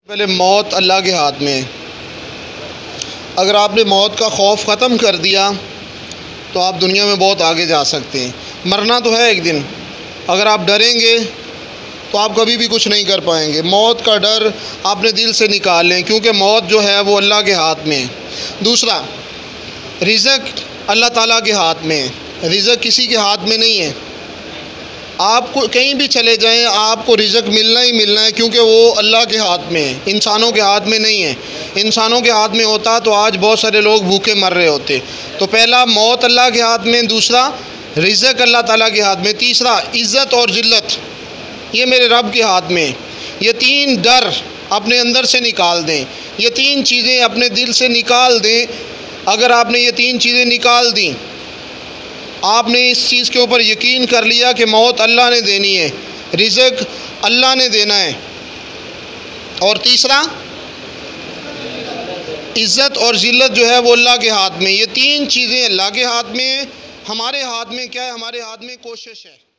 پہلے موت اللہ کے ہاتھ میں ہے۔ اگر آپ نے موت کا خوف ختم کر دیا تو آپ دنیا میں بہت آگے جا سکتے ہیں۔ مرنا تو ہے ایک دن، اگر آپ ڈریں گے تو آپ کبھی بھی کچھ نہیں کر پائیں گے۔ موت کا ڈر اپنے دل سے نکال لیں، کیونکہ موت جو ہے وہ اللہ کے ہاتھ میں ہے۔ دوسرا، رزق اللہ تعالیٰ کے ہاتھ میں ہے، رزق کسی کے ہاتھ میں نہیں ہے۔ آپ کو کہیں بھی چلے جائیں، آپ کو رزق ملنا ہی ملنا ہے، کیونکہ وہ اللہ کے ہاتھ میں ہے، انسانوں کے ہاتھ میں نہیں ہے۔ انسانوں کے ہاتھ میں ہوتا تو آج بہت سارے لوگ بھوکے مر رہے ہوتے۔ تو پہلا، موت اللہ کے ہاتھ میں، دوسرا رزق اللہ تعالیٰ کے ہاتھ میں، تیسرا عزت اور ذلت یہ میرے رب کے ہاتھ میں۔ یہ تین ڈر اپنے اندر سے نکال دیں، یہ تین چیزیں اپنے دل سے نکال دیں۔ اگر آپ نے یہ تین چیزیں نکال دیں، آپ نے اس چیز کے اوپر یقین کر لیا کہ موت اللہ نے دینی ہے، رزق اللہ نے دینا ہے، اور تیسرا عزت اور ذلت جو ہے وہ اللہ کے ہاتھ میں۔ یہ تین چیزیں اللہ کے ہاتھ میں ہیں۔ ہمارے ہاتھ میں کیا ہے؟ ہمارے ہاتھ میں کوشش ہے۔